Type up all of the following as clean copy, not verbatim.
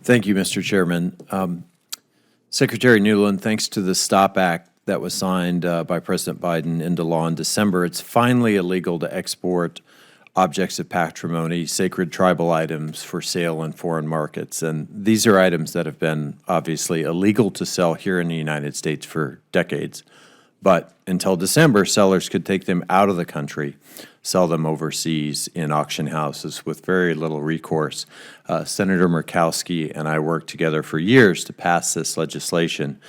Thank you, Mr. Chairman. Secretary Newland, thanks to the STOP Act that was signed by President Biden into law in December, it's finally illegal to export objects of patrimony, sacred tribal items for sale in foreign markets. And these are items that have been obviously illegal to sell here in the United States for decades. But until December, sellers could take them out of the country, sell them overseas in auction houses with very little recourse. Senator Murkowski and I worked together for years to pass this legislation.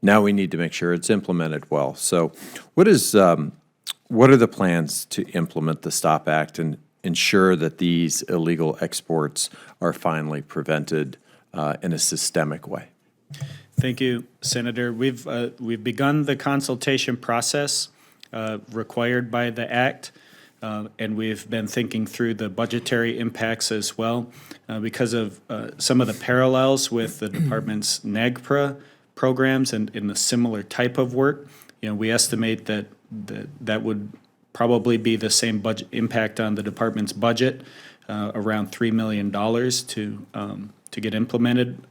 Now we need to make sure it's implemented well. So what are the plans to implement the STOP Act and ensure that these illegal exports are finally prevented in a systemic way? Thank you, Senator. We've begun the consultation process required by the Act, and we've been thinking through the budgetary impacts as well. Because of some of the parallels with the department's NAGPRA programs and in the similar type of work, we estimate that that would probably be the same budget impact on the department's budget, around $3 million to get implemented.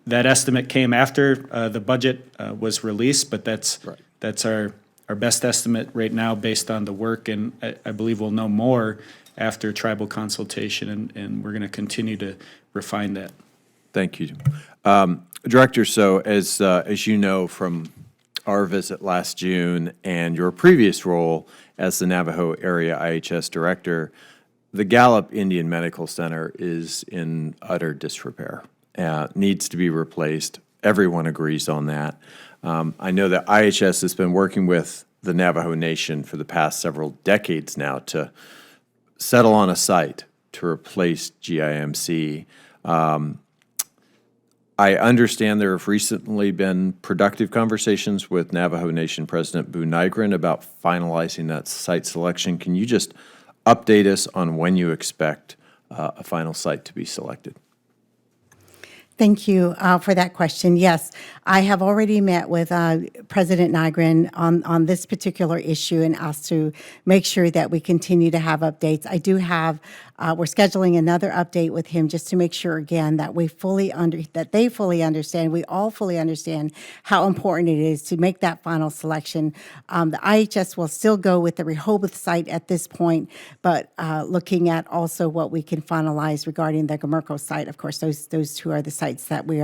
That estimate came after the budget was released, but that's our best estimate right now based on the work, and I believe we'll know more after tribal consultation, and we're going to continue to refine that. Thank you. Director, so as you know from our visit last June and your previous role as the Navajo Area IHS Director, the Gallup Indian Medical Center is in utter disrepair. Needs to be replaced. Everyone agrees on that. I know that IHS has been working with the Navajo Nation for the past several decades now to settle on a site to replace GIMC. I understand there have recently been productive conversations with Navajo Nation President Boo Nygren about finalizing that site selection. Can you just update us on when you expect a final site to be selected? Thank you for that question. Yes, I have already met with President Nygren on this particular issue and asked to make sure that we continue to have updates. I do have, we're scheduling another update with him just to make sure again that they fully understand, we all fully understand how important it is to make that final selection. The IHS will still go with the Rehoboth site at this point, but looking at also what we can finalize regarding the Gamerco site. Of course, those two are the sites that we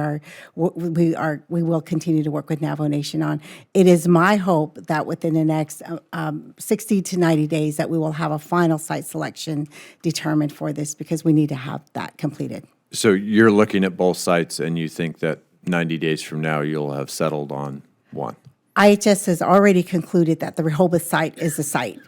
will continue to work with Navajo Nation on. It is my hope that within the next 60 to 90 days that we will have a final site selection determined for this, because we need to have that completed. So you're looking at both sites and you think that 90 days from now you'll have settled on one? IHS has already concluded that the Rehoboth site is the site.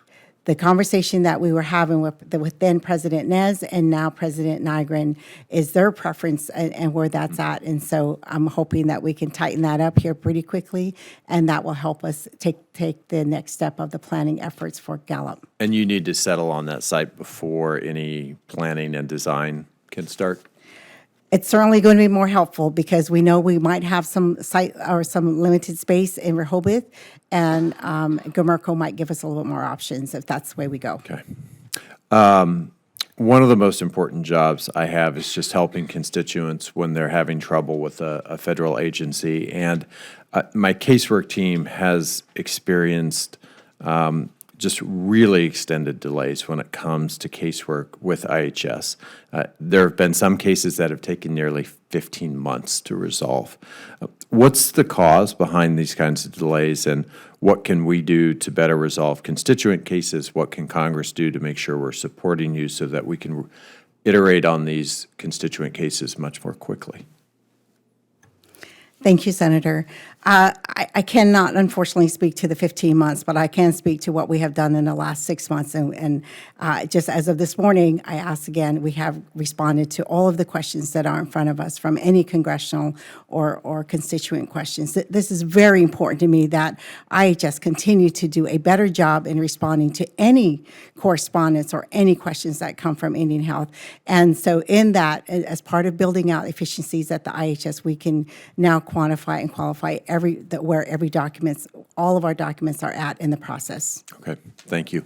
The conversation that we were having with then President Nez and now President Nygren is their preference and where that's at. And so I'm hoping that we can tighten that up here pretty quickly, and that will help us take the next step of the planning efforts for Gallup. And you need to settle on that site before any planning and design can start? It's certainly going to be more helpful because we know we might have some site or some limited space in Rehoboth, and Gamerco might give us a little bit more options if that's the way we go. Okay. One of the most important jobs I have is just helping constituents when they're having trouble with a federal agency, and my casework team has experienced just really extended delays when it comes to casework with IHS. There have been some cases that have taken nearly 15 months to resolve. What's the cause behind these kinds of delays, and what can we do to better resolve constituent cases? What can Congress do to make sure we're supporting you so that we can iterate on these constituent cases much more quickly? Thank you, Senator. I cannot, unfortunately, speak to the 15 months, but I can speak to what we have done in the last 6 months. And just as of this morning, I asked again, we have responded to all of the questions that are in front of us from any congressional or constituent questions. This is very important to me that IHS continue to do a better job in responding to any correspondence or any questions that come from Indian Health. And so in that, as part of building out efficiencies at the IHS, we can now quantify and qualify where every documents, all of our documents are at in the process. Okay, thank you.